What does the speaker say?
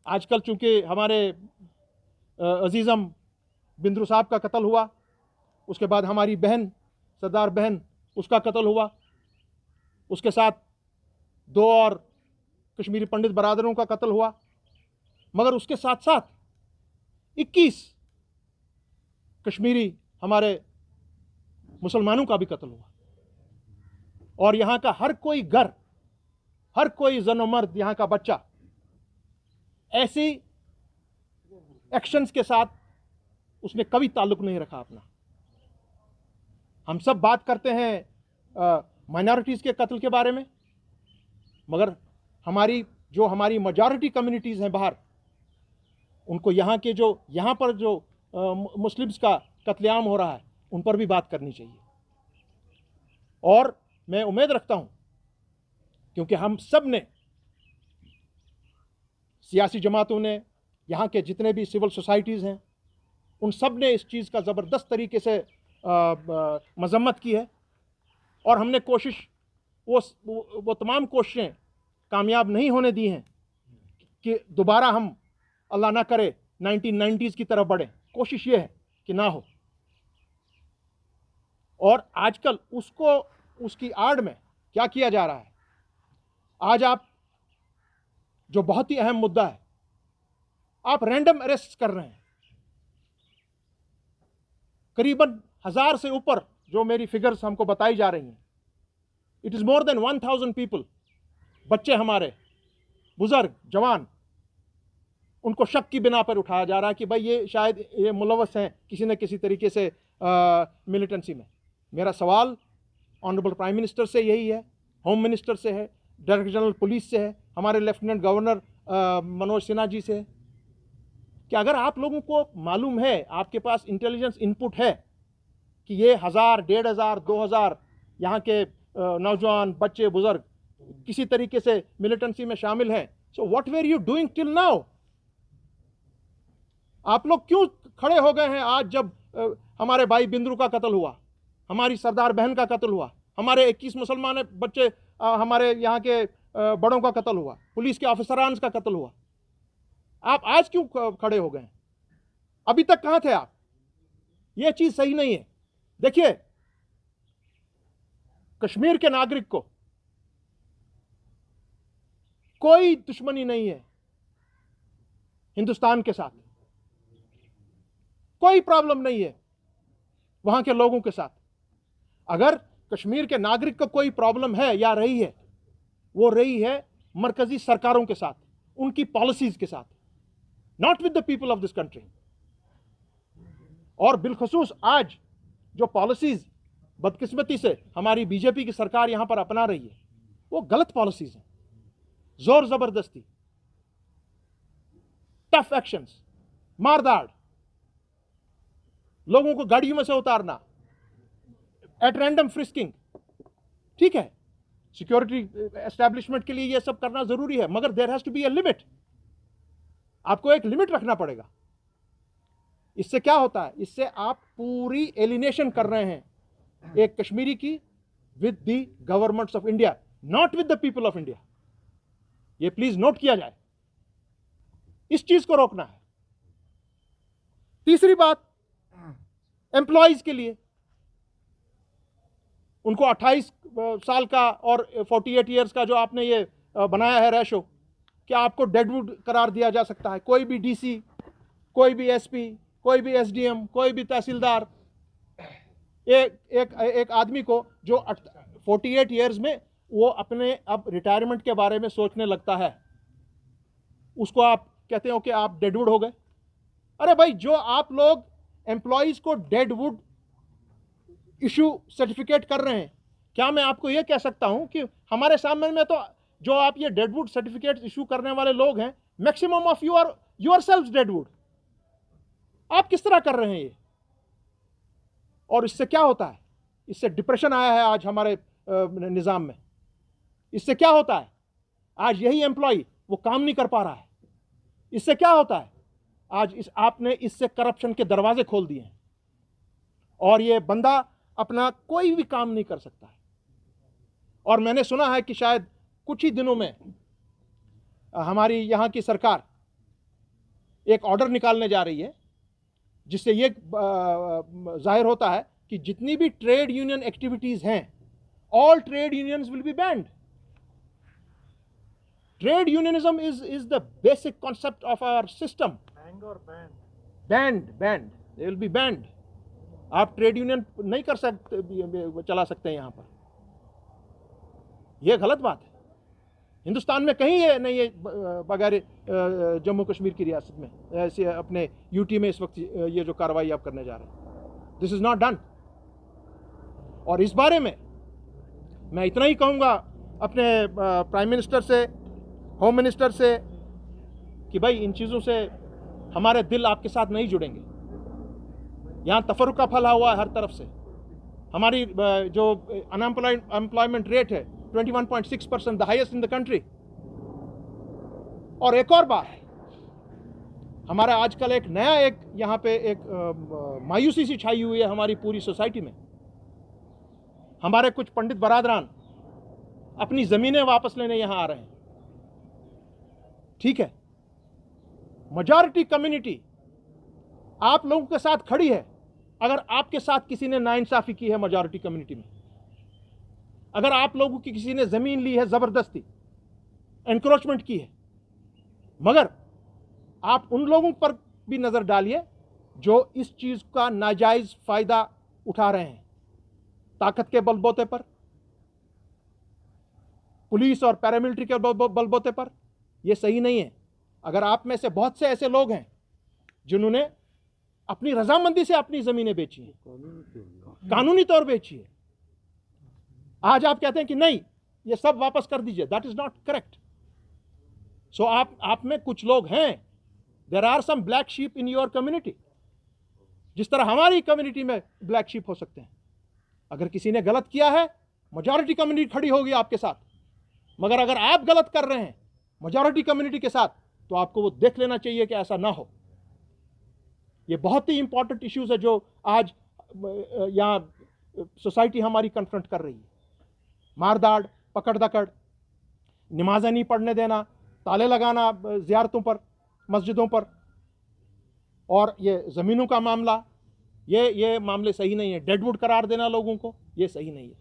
आजकल चूंकि हमारे अजीज़म बिंद्रू साहब का कत्ल हुआ, उसके बाद हमारी बहन सरदार बहन उसका कत्ल हुआ, उसके साथ 2 और कश्मीरी पंडित बरादरों का कत्ल हुआ, मगर उसके साथ साथ 21 कश्मीरी हमारे मुसलमानों का भी कत्ल हुआ। और यहाँ का हर कोई घर, हर कोई जनो मर्द, यहाँ का बच्चा ऐसी एक्शंस के साथ उसने कभी ताल्लुक नहीं रखा अपना। हम सब बात करते हैं माइनॉरिटीज़ के कत्ल के बारे में, मगर हमारी मेजॉरिटी कम्युनिटीज़ हैं बाहर, उनको यहाँ पर जो मुस्लिम्स का कत्लेआम हो रहा है उन पर भी बात करनी चाहिए। और मैं उम्मीद रखता हूँ, क्योंकि हम सब ने, सियासी जमातों ने, यहाँ के जितने भी सिविल सोसाइटीज़ हैं, उन सब ने इस चीज़ का ज़बरदस्त तरीके से मजम्मत की है। और हमने वो तमाम कोशिशें कामयाब नहीं होने दी हैं कि दोबारा हम, अल्लाह ना करे, 1990s की तरफ बढ़ें। कोशिश ये है कि ना हो। और आजकल उसकी आड़ में क्या किया जा रहा है, आज आप, जो बहुत ही अहम मुद्दा है, आप रैंडम अरेस्ट कर रहे हैं। करीबन 1000 से ऊपर जो मेरी फिगर्स हमको बताई जा रही हैं, it is more than 1000 people, बच्चे हमारे, बुजुर्ग, जवान, उनको शक की बिना पर उठाया जा रहा है कि भाई ये मुलव्वस हैं किसी न किसी तरीके से मिलिटेंसी में। मेरा सवाल ऑनरेबल प्राइम मिनिस्टर से यही है, होम मिनिस्टर से है, डायरेक्टर जनरल पुलिस से है, हमारे लेफ्टिनेंट गवर्नर मनोज सिन्हा जी से है, कि अगर आप लोगों को मालूम है, आपके पास इंटेलिजेंस इनपुट है कि ये 1000, 1500, 2000 यहाँ के नौजवान, बच्चे, बुजुर्ग किसी तरीके से मिलिटेंसी में शामिल हैं, so what were you doing till now? आप लोग क्यों खड़े हो गए हैं आज जब हमारे भाई बिंद्रू का कत्ल हुआ, हमारी सरदार बहन का कत्ल हुआ, हमारे 21 मुसलमान बच्चे, हमारे यहाँ के बड़ों का कत्ल हुआ, पुलिस के ऑफिसरान का कत्ल हुआ? आप आज क्यों खड़े हो गए? अभी तक कहां थे आप? यह चीज सही नहीं है। देखिए, कश्मीर के नागरिक को कोई दुश्मनी नहीं है हिंदुस्तान के साथ, कोई प्रॉब्लम नहीं है वहां के लोगों के साथ। अगर कश्मीर के नागरिक को कोई प्रॉब्लम है या रही है, वो रही है मरकजी सरकारों के साथ, उनकी पॉलिसीज के साथ, not with the people of this country. और बिलखसूस आज जो पॉलिसीज बदकिस्मती से हमारी बीजेपी की सरकार यहां पर अपना रही है, वो गलत पॉलिसीज हैं। जोर जबरदस्ती, टफ एक्शंस, मारदाड़, लोगों को गाड़ियों में से उतारना, एट रैंडम फ्रिस्किंग, ठीक है, सिक्योरिटी एस्टैब्लिशमेंट के लिए यह सब करना जरूरी है, मगर there has to be a limit. आपको एक लिमिट रखना पड़ेगा। इससे क्या होता है? इससे आप पूरी एलिनेशन कर रहे हैं एक कश्मीरी की with the governments of India, not with the people of India. ये प्लीज नोट किया जाए, इस चीज को रोकना है। तीसरी बात, एम्प्लॉयज के लिए, उनको 28 साल का और 48 ईयर्स का जो आपने ये बनाया है रेशो, क्या आपको डेडवुड करार दिया जा सकता है? कोई भी डीसी, कोई भी एसपी, कोई भी एसडीएम, कोई भी तहसीलदार, एक आदमी को जो 48 ईयर्स में वो अपने अब रिटायरमेंट के बारे में सोचने लगता है, उसको आप कहते हो कि आप डेडवुड हो गए। अरे भाई, जो आप लोग एम्प्लॉयज को डेडवुड इशू सर्टिफिकेट कर रहे हैं, क्या मैं आपको यह कह सकता हूं कि हमारे सामने में तो जो आप ये डेडवुड सर्टिफिकेट इशू करने वाले लोग हैं, maximum of you are yourselves deadwood. आप किस तरह कर रहे हैं ये? और इससे क्या होता है? इससे डिप्रेशन आया है आज हमारे निज़ाम में। इससे क्या होता है? आज यही एम्प्लॉय वो काम नहीं कर पा रहा है। इससे क्या होता है? आज आपने इससे करप्शन के दरवाजे खोल दिए हैं और ये बंदा अपना कोई भी काम नहीं कर सकता है। और मैंने सुना है कि शायद कुछ ही दिनों में हमारी यहाँ की सरकार एक ऑर्डर निकालने जा रही है जिससे ये जाहिर होता है कि जितनी भी ट्रेड यूनियन एक्टिविटीज हैं, all trade unions will be banned. Trade unionism is the basic concept of our system. Banned, they will be banned. आप ट्रेड यूनियन नहीं कर सकते, चला सकते हैं यहां पर. यह गलत बात है. हिंदुस्तान में कहीं है नहीं है बगैर जम्मू कश्मीर की रियासत में ऐसे अपने यूटी में इस वक्त ये जो कार्रवाई आप करने जा रहे हैं, दिस इज नॉट डन. और इस बारे में मैं इतना ही कहूंगा अपने प्राइम मिनिस्टर से, होम मिनिस्टर से, कि भाई इन चीज़ों से हमारे दिल आपके साथ नहीं जुड़ेंगे. यहाँ तफरुका फैला हुआ है हर तरफ से. हमारी जो अनएम्प्लॉयमेंट रेट है 21.6%, the highest in the country. और एक और बात, हमारा आजकल एक नया यहाँ पे एक मायूसी सी छाई हुई है हमारी पूरी सोसाइटी में. हमारे कुछ पंडित बरादरान अपनी जमीनें वापस लेने यहां आ रहे हैं. ठीक है, मेजॉरिटी कम्युनिटी आप लोगों के साथ खड़ी है. अगर आपके साथ किसी ने नाइंसाफी की है मेजॉरिटी कम्युनिटी में, अगर आप लोगों की किसी ने जमीन ली है जबरदस्ती, एनक्रोचमेंट की है, मगर आप उन लोगों पर भी नजर डालिए जो इस चीज का नाजायज फायदा उठा रहे हैं. ताकत के बलबूते पर, पुलिस और पैरामिलिट्री के बलबूते पर. यह सही नहीं है. अगर आप में से बहुत से ऐसे लोग हैं जिन्होंने अपनी रजामंदी से अपनी जमीनें बेची हैं, कानूनी तौर बेची है, आज आप कहते हैं कि नहीं ये सब वापस कर दीजिए, that is not correct. So आप में कुछ लोग हैं, there are some black sheep in your community, जिस तरह हमारी कम्युनिटी में ब्लैक शीप हो सकते हैं. अगर किसी ने गलत किया है, मेजॉरिटी कम्युनिटी खड़ी होगी आपके साथ. मगर अगर आप गलत कर रहे हैं मेजॉरिटी कम्युनिटी के साथ, तो आपको वो देख लेना चाहिए कि ऐसा ना हो. ये बहुत ही इंपॉर्टेंट इश्यूज है जो आज यहाँ सोसाइटी हमारी कन्फ्रंट कर रही है. मारदाड़, पकड़ दकड़, नमाज़ें नहीं पढ़ने देना, ताले लगाना ज़ियारतों पर, मस्जिदों पर, और ये ज़मीनों का मामला, ये मामले सही नहीं है. डेडवुड करार देना लोगों को, ये सही नहीं है.